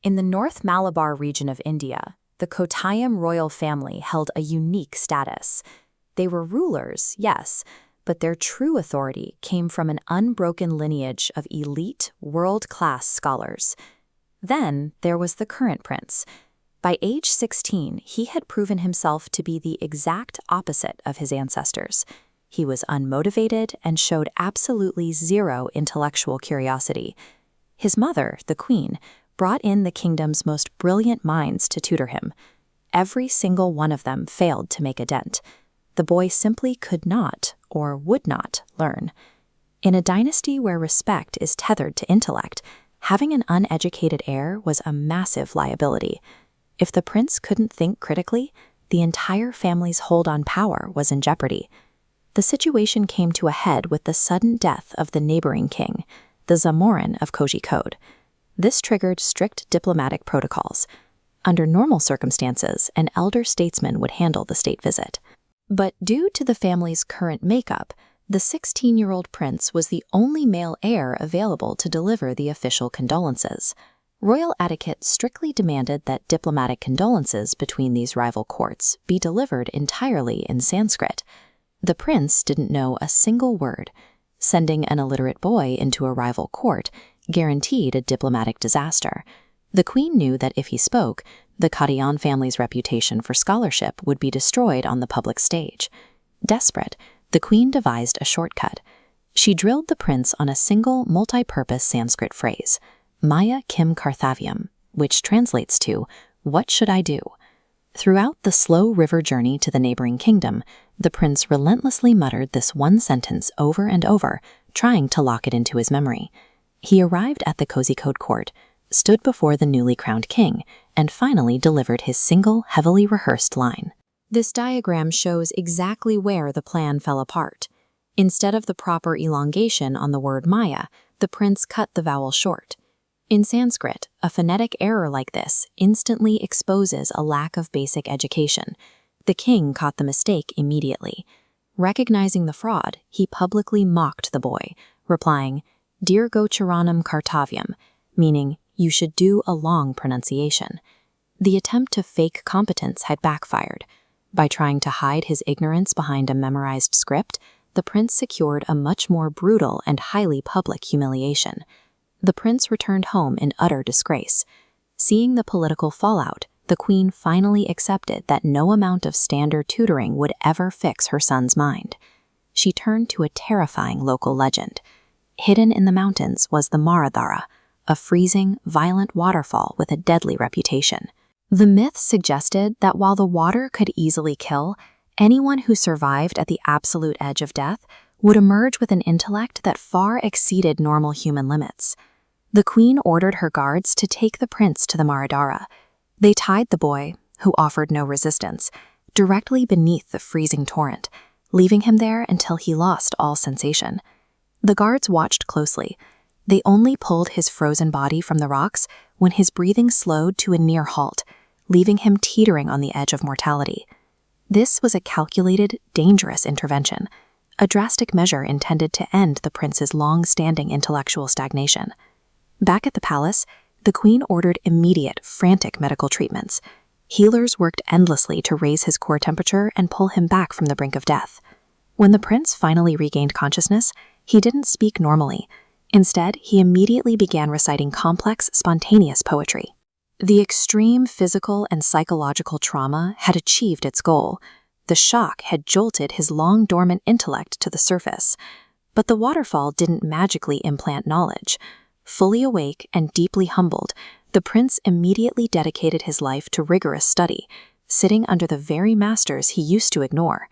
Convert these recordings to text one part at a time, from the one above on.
In the North Malabar region of India, the Kottayam royal family held a unique status. They were rulers, yes, but their true authority came from an unbroken lineage of elite, world-class scholars. Then there was the current prince. By age 16, he had proven himself to be the exact opposite of his ancestors. He was unmotivated and showed absolutely zero intellectual curiosity. His mother, the queen, brought in the kingdom's most brilliant minds to tutor him. Every single one of them failed to make a dent. The boy simply could not, or would not, learn. In a dynasty where respect is tethered to intellect, having an uneducated heir was a massive liability. If the prince couldn't think critically, the entire family's hold on power was in jeopardy. The situation came to a head with the sudden death of the neighboring king, the Zamorin of Kozhikode. This triggered strict diplomatic protocols. Under normal circumstances, an elder statesman would handle the state visit. But due to the family's current makeup, the 16-year-old prince was the only male heir available to deliver the official condolences. Royal etiquette strictly demanded that diplomatic condolences between these rival courts be delivered entirely in Sanskrit. The prince didn't know a single word. Sending an illiterate boy into a rival court guaranteed a diplomatic disaster. The queen knew that if he spoke, the Kottayam family's reputation for scholarship would be destroyed on the public stage. Desperate, the queen devised a shortcut. She drilled the prince on a single multi-purpose Sanskrit phrase, Maya Kim Karthavyam, which translates to, "What should I do?" Throughout the slow river journey to the neighboring kingdom, the prince relentlessly muttered this one sentence over and over, trying to lock it into his memory. He arrived at the Kozhikode court, stood before the newly crowned king, and finally delivered his single, heavily rehearsed line. This diagram shows exactly where the plan fell apart. Instead of the proper elongation on the word Maya, the prince cut the vowel short. In Sanskrit, a phonetic error like this instantly exposes a lack of basic education. The king caught the mistake immediately. Recognizing the fraud, he publicly mocked the boy, replying, "Dir Gocharanam Kartavyam," meaning, "You should do a long pronunciation." The attempt to fake competence had backfired. By trying to hide his ignorance behind a memorized script, the prince secured a much more brutal and highly public humiliation. The prince returned home in utter disgrace. Seeing the political fallout, the queen finally accepted that no amount of standard tutoring would ever fix her son's mind. She turned to a terrifying local legend. Hidden in the mountains was the Maradhara, a freezing, violent waterfall with a deadly reputation. The myth suggested that while the water could easily kill, anyone who survived at the absolute edge of death would emerge with an intellect that far exceeded normal human limits. The queen ordered her guards to take the prince to the Maradhara. They tied the boy, who offered no resistance, directly beneath the freezing torrent, leaving him there until he lost all sensation. The guards watched closely. They only pulled his frozen body from the rocks when his breathing slowed to a near halt, leaving him teetering on the edge of mortality. This was a calculated, dangerous intervention, a drastic measure intended to end the prince's long-standing intellectual stagnation. Back at the palace, the queen ordered immediate, frantic medical treatments. Healers worked endlessly to raise his core temperature and pull him back from the brink of death. When the prince finally regained consciousness, he didn't speak normally. Instead, he immediately began reciting complex, spontaneous poetry. The extreme physical and psychological trauma had achieved its goal. The shock had jolted his long-dormant intellect to the surface. But the waterfall didn't magically implant knowledge. Fully awake and deeply humbled, the prince immediately dedicated his life to rigorous study, sitting under the very masters he used to ignore.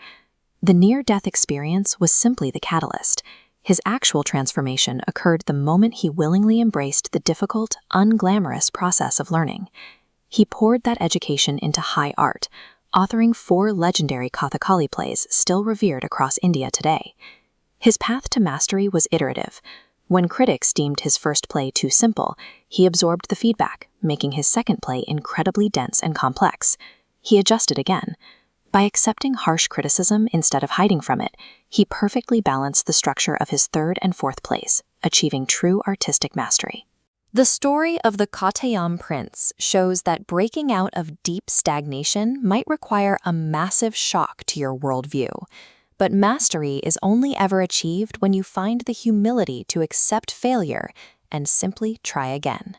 The near-death experience was simply the catalyst. His actual transformation occurred the moment he willingly embraced the difficult, unglamorous process of learning. He poured that education into high art, authoring 4 legendary Kathakali plays still revered across India today. His path to mastery was iterative. When critics deemed his first play too simple, he absorbed the feedback, making his second play incredibly dense and complex. He adjusted again. By accepting harsh criticism instead of hiding from it, he perfectly balanced the structure of his third and fourth plays, achieving true artistic mastery. The story of the Kottayam prince shows that breaking out of deep stagnation might require a massive shock to your worldview. But mastery is only ever achieved when you find the humility to accept failure and simply try again.